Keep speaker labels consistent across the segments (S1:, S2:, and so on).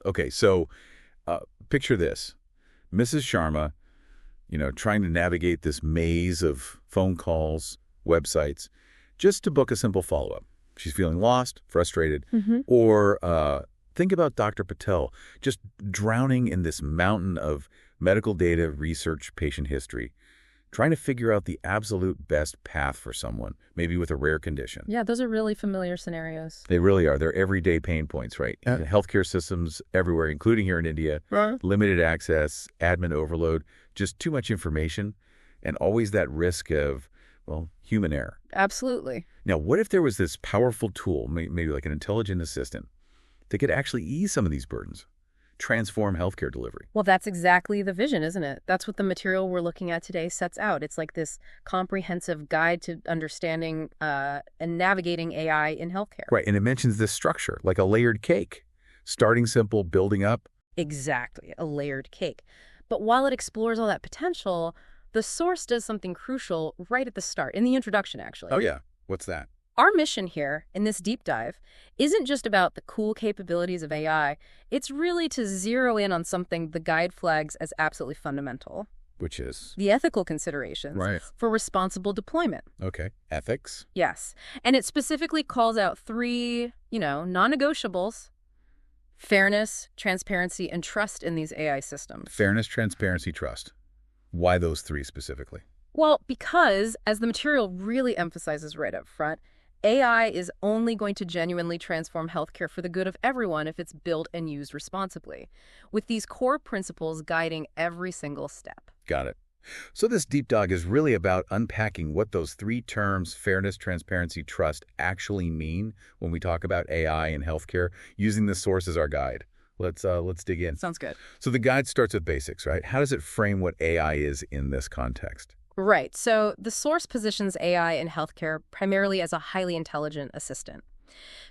S1: Okay, so picture this. Mrs. Sharma, trying to navigate this maze of phone calls, websites, just to book a simple follow-up. She's feeling lost, frustrated, or think about Dr. Patel, just drowning in this mountain of medical data, research, patient history, trying to figure out the absolute best path for someone, maybe with a rare condition.
S2: Yeah, those are really familiar scenarios.
S1: They really are. They're everyday pain points, right?
S3: Yeah.
S1: Healthcare systems everywhere, including here in India,
S3: Right.
S1: limited access, admin overload, just too much information, and always that risk of, well, human error.
S2: Absolutely.
S1: Now, what if there was this powerful tool, maybe like an intelligent assistant, that could actually ease some of these burdens, transform healthcare delivery?
S2: Well, that's exactly the vision, isn't it? That's what the material we're looking at today sets out. It's like this comprehensive guide to understanding and navigating AI in healthcare.
S1: Right, and it mentions this structure, like a layered cake, starting simple, building up.
S2: Exactly, a layered cake. But while it explores all that potential, the source does something crucial right at the start, in the introduction, actually.
S1: Oh, yeah. What's that?
S2: Our mission here, in this deep dive, isn't just about the cool capabilities of AI. It's really to zero in on something the guide flags as absolutely fundamental.
S1: Which is?
S2: The ethical considerations
S3: Right.
S2: for responsible deployment.
S1: Okay. Ethics?
S2: Yes. And it specifically calls out three, non-negotiables: fairness, transparency, and trust in these AI systems.
S1: Fairness, transparency, trust. Why those three specifically?
S2: Well, because, as the material really emphasizes right up front, AI is only going to genuinely transform healthcare for the good of everyone if it's built and used responsibly, with these core principles guiding every single step.
S1: Got it. So this deep dive is really about unpacking what those three terms, fairness, transparency, trust, actually mean when we talk about AI in healthcare, using the source as our guide. Let's dig in.
S2: Sounds good.
S1: So the guide starts with basics, right? How does it frame what AI is in this context?
S2: Right. So the source positions AI in healthcare primarily as a highly intelligent assistant.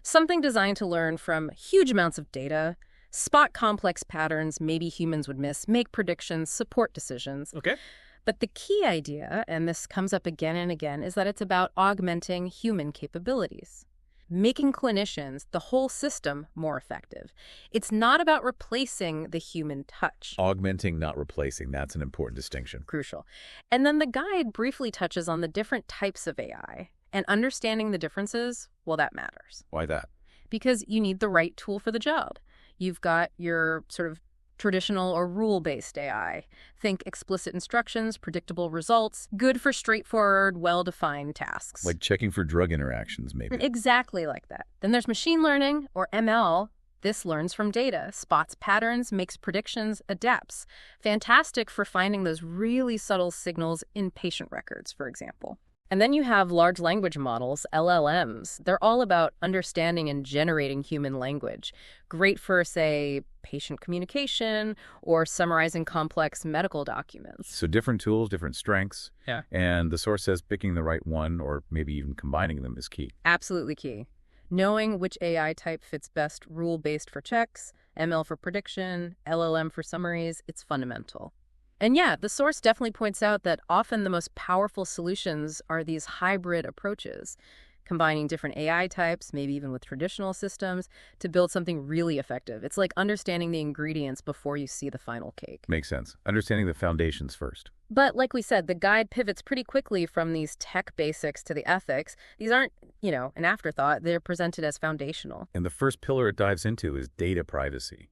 S2: Something designed to learn from huge amounts of data, spot complex patterns maybe humans would miss, make predictions, support decisions.
S3: Okay.
S2: But the key idea, and this comes up again and again, is that it's about augmenting human capabilities, making clinicians, the whole system, more effective. It's not about replacing the human touch.
S1: Augmenting, not replacing. That's an important distinction.
S2: Crucial. And then the guide briefly touches on the different types of AI. And understanding the differences, well, that matters.
S1: Why that?
S2: Because you need the right tool for the job. You've got your sort of traditional or rule-based AI. Think explicit instructions, predictable results, good for straightforward, well-defined tasks.
S1: Like checking for drug interactions, maybe.
S2: Exactly like that. Then there's machine learning, or ML. This learns from data, spots patterns, makes predictions, adapts. Fantastic for finding those really subtle signals in patient records, for example. And then you have large language models, LLMs. They're all about understanding and generating human language. Great for, say, patient communication or summarizing complex medical documents.
S1: So different tools, different strengths.
S3: Yeah.
S1: And the source says picking the right one or maybe even combining them is key.
S2: Absolutely key. Knowing which AI type fits best, rule-based for checks, ML for prediction, LLM for summaries, it's fundamental. And yeah, the source definitely points out that often the most powerful solutions are these hybrid approaches, combining different AI types, maybe even with traditional systems, to build something really effective. It's like understanding the ingredients before you see the final cake.
S1: Makes sense. Understanding the foundations first.
S2: But like we said, the guide pivots pretty quickly from these tech basics to the ethics. These aren't, an afterthought. They're presented as foundational.
S1: And the first pillar it dives into is data privacy,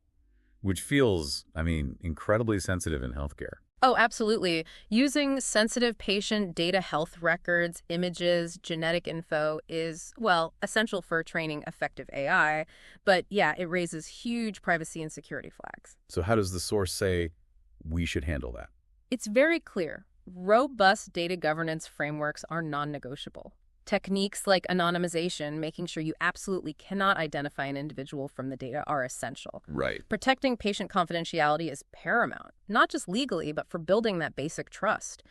S1: which feels, incredibly sensitive in healthcare.
S2: Oh, absolutely. Using sensitive patient data, health records, images, genetic info is, essential for training effective AI. But yeah, it raises huge privacy and security flags.
S1: So how does the source say we should handle that?
S2: It's very clear. Robust data governance frameworks are non-negotiable. Techniques like anonymization, making sure you absolutely cannot identify an individual from the data, are essential.
S1: Right.
S2: Protecting patient confidentiality is paramount, not just legally, but for building that basic trust.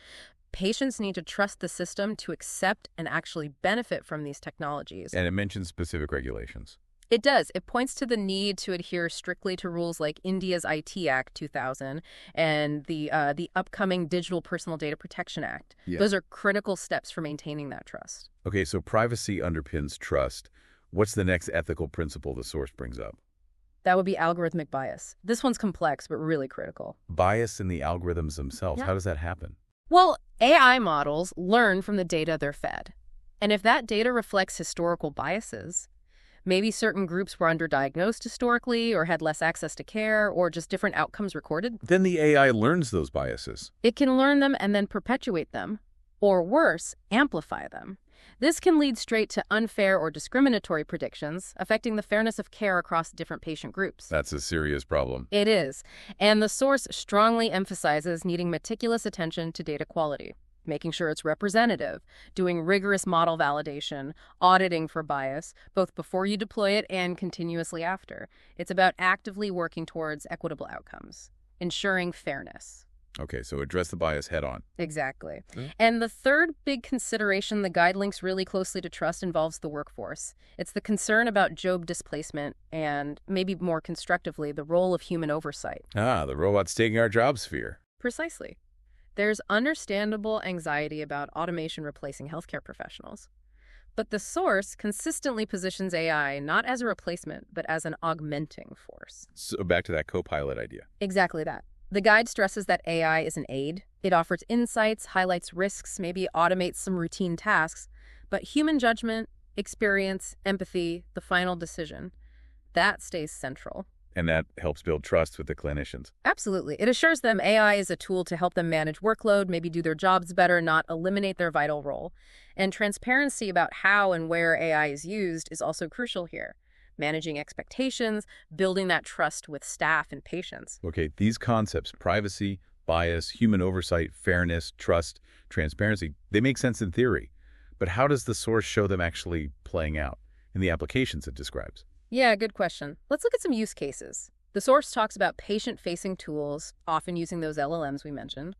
S2: Patients need to trust the system to accept and actually benefit from these technologies.
S1: And it mentions specific regulations.
S2: It does. It points to the need to adhere strictly to rules like India's IT Act 2000 and the upcoming Digital Personal Data Protection Act.
S1: Yeah.
S2: Those are critical steps for maintaining that trust.
S1: Okay, so privacy underpins trust. What's the next ethical principle the source brings up?
S2: That would be algorithmic bias. This one's complex, but really critical.
S1: Bias in the algorithms themselves.
S2: Yeah.
S1: How does that happen?
S2: Well, AI models learn from the data they're fed. And if that data reflects historical biases, maybe certain groups were underdiagnosed historically or had less access to care or just different outcomes recorded,
S1: Then the AI learns those biases.
S2: it can learn them and then perpetuate them, or worse, amplify them. This can lead straight to unfair or discriminatory predictions, affecting the fairness of care across different patient groups.
S1: That's a serious problem.
S2: It is, and the source strongly emphasizes needing meticulous attention to data quality, making sure it's representative, doing rigorous model validation, auditing for bias, both before you deploy it and continuously after. It's about actively working towards equitable outcomes, ensuring fairness.
S1: Okay, so address the bias head on.
S2: Exactly.
S1: Mm.
S2: And the third big consideration the guide links really closely to trust involves the workforce. It's the concern about job displacement and, maybe more constructively, the role of human oversight.
S1: The robots taking our jobs fear.
S2: Precisely. There's understandable anxiety about automation replacing healthcare professionals. But the source consistently positions AI not as a replacement, but as an augmenting force.
S1: So back to that co-pilot idea.
S2: Exactly that. The guide stresses that AI is an aid. It offers insights, highlights risks, maybe automates some routine tasks, but human judgment, experience, empathy, the final decision, that stays central.
S1: And that helps build trust with the clinicians.
S2: Absolutely. It assures them AI is a tool to help them manage workload, maybe do their jobs better, not eliminate their vital role. And transparency about how and where AI is used is also crucial here. Managing expectations, building that trust with staff and patients.
S1: Okay, these concepts, privacy, bias, human oversight, fairness, trust, transparency, they make sense in theory. But how does the source show them actually playing out in the applications it describes?
S2: Yeah, good question. Let's look at some use cases. The source talks about patient-facing tools, often using those LLMs we mentioned.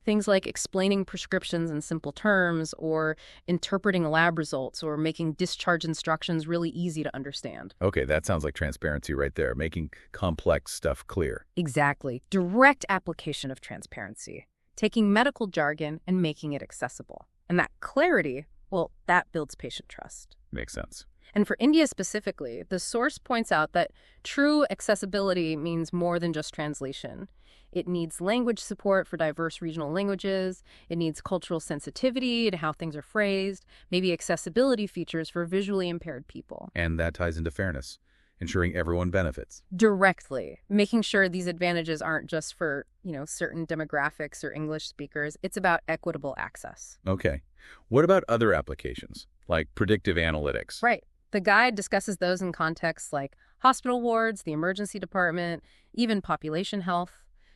S2: Things like explaining prescriptions in simple terms, or interpreting lab results, or making discharge instructions really easy to understand.
S1: Okay, that sounds like transparency right there, making complex stuff clear.
S2: Exactly. Direct application of transparency. Taking medical jargon and making it accessible. And that clarity, well, that builds patient trust.
S1: Makes sense.
S2: And for India specifically, the source points out that true accessibility means more than just translation. It needs language support for diverse regional languages. It needs cultural sensitivity to how things are phrased, maybe accessibility features for visually impaired people.
S1: And that ties into fairness, ensuring everyone benefits.
S2: Directly, making sure these advantages aren't just for, certain demographics or English speakers. It's about equitable access.
S1: Okay. What about other applications, like predictive analytics?
S2: Right. The guide discusses those in contexts like hospital wards, the emergency department, even population health.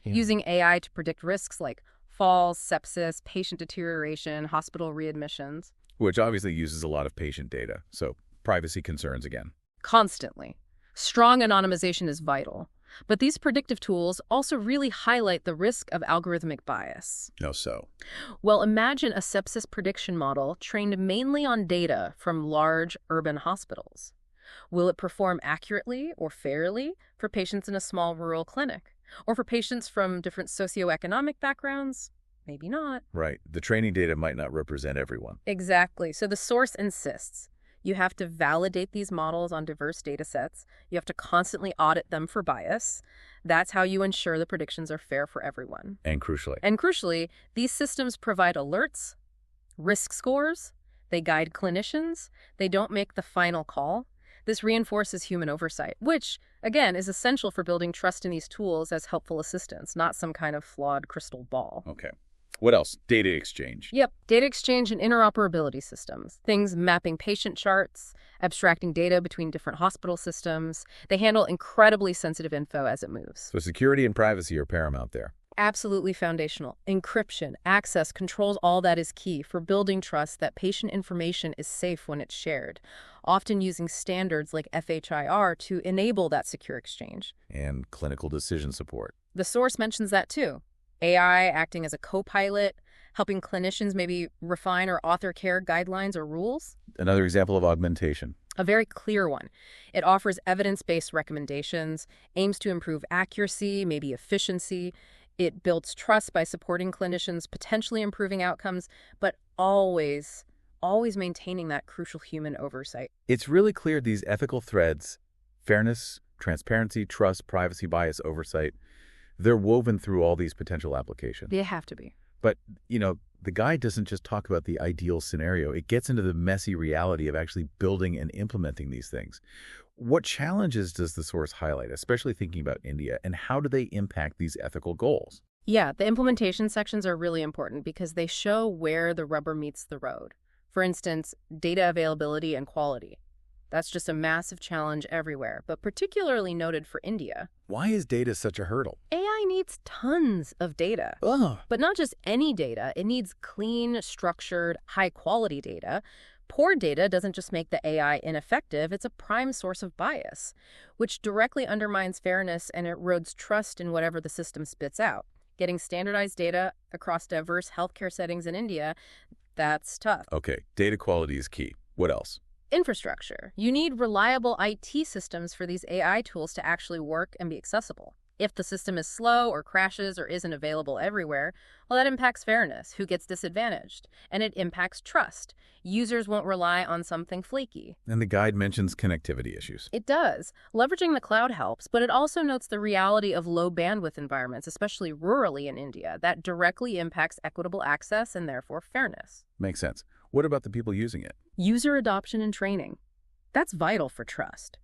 S2: Using AI to predict risks like falls, sepsis, patient deterioration, hospital readmissions.
S1: Which obviously uses a lot of patient data, so privacy concerns again.
S2: Constantly. Strong anonymization is vital. But these predictive tools also really highlight the risk of algorithmic bias.
S1: No, so?
S2: Well, imagine a sepsis prediction model trained mainly on data from large urban hospitals. Will it perform accurately or fairly for patients in a small rural clinic? Or for patients from different socioeconomic backgrounds? Maybe not.
S1: Right. The training data might not represent everyone.
S2: Exactly. So the source insists. You have to validate these models on diverse data sets. You have to constantly audit them for bias. That's how you ensure the predictions are fair for everyone.
S1: And crucially.
S2: And crucially, these systems provide alerts, risk scores, they guide clinicians, they don't make the final call. This reinforces human oversight, which, again, is essential for building trust in these tools as helpful assistants, not some kind of flawed crystal ball.
S1: Okay. What else? Data exchange.
S2: Yep. Data exchange and interoperability systems. Things mapping patient charts, abstracting data between different hospital systems. They handle incredibly sensitive info as it moves.
S1: So security and privacy are paramount there.
S2: Absolutely foundational. Encryption, access, controls, all that is key for building trust that patient information is safe when it's shared, often using standards like FHIR to enable that secure exchange.
S1: And clinical decision support.
S2: The source mentions that too. AI acting as a co-pilot, helping clinicians maybe refine or author care guidelines or rules.
S1: Another example of augmentation.
S2: A very clear one. It offers evidence-based recommendations, aims to improve accuracy, maybe efficiency. It builds trust by supporting clinicians, potentially improving outcomes, but always maintaining that crucial human oversight.
S1: It's really clear these ethical threads, fairness, Transparency, trust, privacy bias, oversight. They're woven through all these potential applications.
S2: They have to be.
S1: But, the guide doesn't just talk about the ideal scenario. It gets into the messy reality of actually building and implementing these things. What challenges does the source highlight, especially thinking about India, and how do they impact these ethical goals?
S2: Yeah, the implementation sections are really important because they show where the rubber meets the road. For instance, data availability and quality. That's just a massive challenge everywhere, but particularly noted for India.
S1: Why is data such a hurdle?
S2: AI needs tons of data.
S1: Ugh.
S2: But not just any data. It needs clean, structured, high-quality data. Poor data doesn't just make the AI ineffective, it's a prime source of bias, which directly undermines fairness and erodes trust in whatever the system spits out. Getting standardized data across diverse healthcare settings in India, that's tough.
S1: Okay, data quality is key. What else?
S2: Infrastructure. You need reliable IT systems for these AI tools to actually work and be accessible. If the system is slow or crashes or isn't available everywhere, well, that impacts fairness, who gets disadvantaged, and it impacts trust. Users won't rely on something flaky.
S1: And the guide mentions connectivity issues.
S2: It does. Leveraging the cloud helps, but it also notes the reality of low bandwidth environments, especially rurally in India, that directly impacts equitable access and therefore fairness.
S1: Makes sense. What about the people using it?
S2: User adoption and training. That's vital for trust.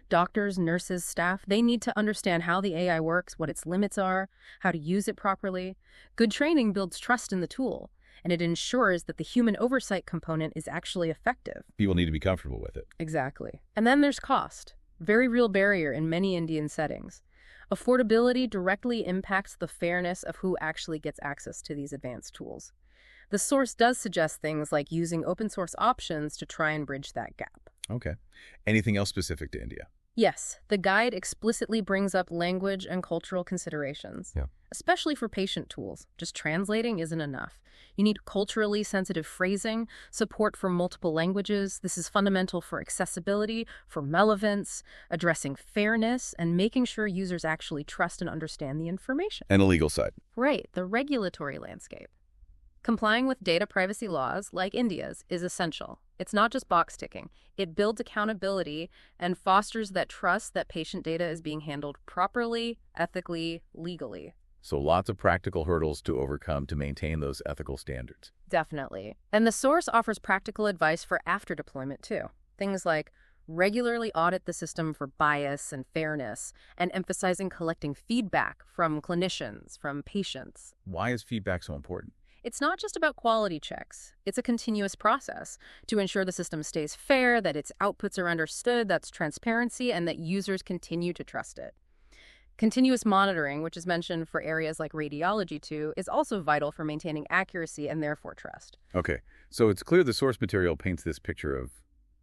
S2: Doctors, nurses, staff, they need to understand how the AI works, what its limits are, how to use it properly. Good training builds trust in the tool, and it ensures that the human oversight component is actually effective.
S1: People need to be comfortable with it.
S2: Exactly. And then there's cost. Very real barrier in many Indian settings. Affordability directly impacts the fairness of who actually gets access to these advanced tools. The source does suggest things like using open source options to try and bridge that gap.
S1: Okay. Anything else specific to India?
S2: Yes, the guide explicitly brings up language and cultural considerations, especially for patient tools. Just translating isn't enough. You need culturally sensitive phrasing, support for multiple languages. This is fundamental for accessibility, for relevance, addressing fairness, and making sure users actually trust and understand the information.
S1: And a legal side.
S2: Right, the regulatory landscape. Complying with data privacy laws, like India's, is essential. It's not just box ticking. It builds accountability and fosters that trust that patient data is being handled properly, ethically, legally.
S1: So lots of practical hurdles to overcome to maintain those ethical standards.
S2: Definitely. And the source offers practical advice for after deployment, too. Things like regularly audit the system for bias and fairness, and emphasizing collecting feedback from clinicians, from patients.
S1: Why is feedback so important?
S2: It's not just about quality checks. It's a continuous process to ensure the system stays fair, that its outputs are understood, that's transparency, and that users continue to trust it. Continuous monitoring, which is mentioned for areas like radiology too, is also vital for maintaining accuracy and therefore trust.
S1: Okay, so it's clear the source material paints this picture of,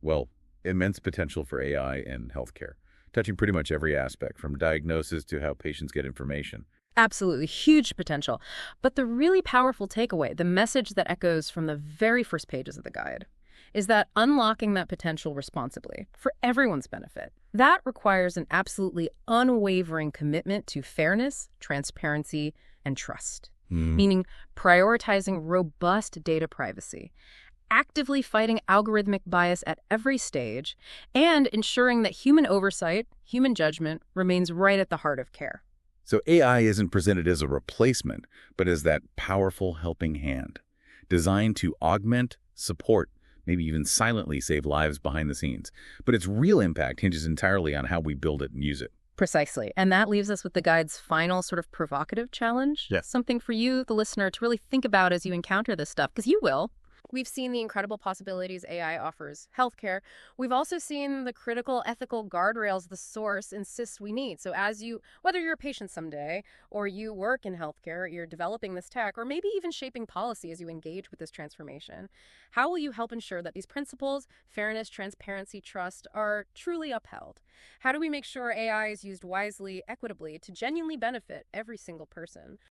S1: well, immense potential for AI in healthcare, touching pretty much every aspect, from diagnosis to how patients get information.
S2: Absolutely, huge potential. But the really powerful takeaway, the message that echoes from the very first pages of the guide, is that unlocking that potential responsibly, for everyone's benefit, that requires an absolutely unwavering commitment to fairness, transparency, and trust. Meaning prioritizing robust data privacy, actively fighting algorithmic bias at every stage, and ensuring that human oversight, human judgment, remains right at the heart of care.
S1: So AI isn't presented as a replacement, but as that powerful helping hand, designed to augment, support, maybe even silently save lives behind the scenes. But its real impact hinges entirely on how we build it and use it.
S2: Precisely. And that leaves us with the guide's final sort of provocative challenge.
S1: Yes.
S2: Something for you, the listener, to really think about as you encounter this stuff, because you will. We've seen the incredible possibilities AI offers healthcare. We've also seen the critical ethical guardrails the source insists we need. So whether you're a patient someday, or you work in healthcare, you're developing this tech, or maybe even shaping policy as you engage with this transformation, how will you help ensure that these principles, fairness, transparency, trust, are truly upheld? How do we make sure AI is used wisely, equitably, to genuinely benefit every single person?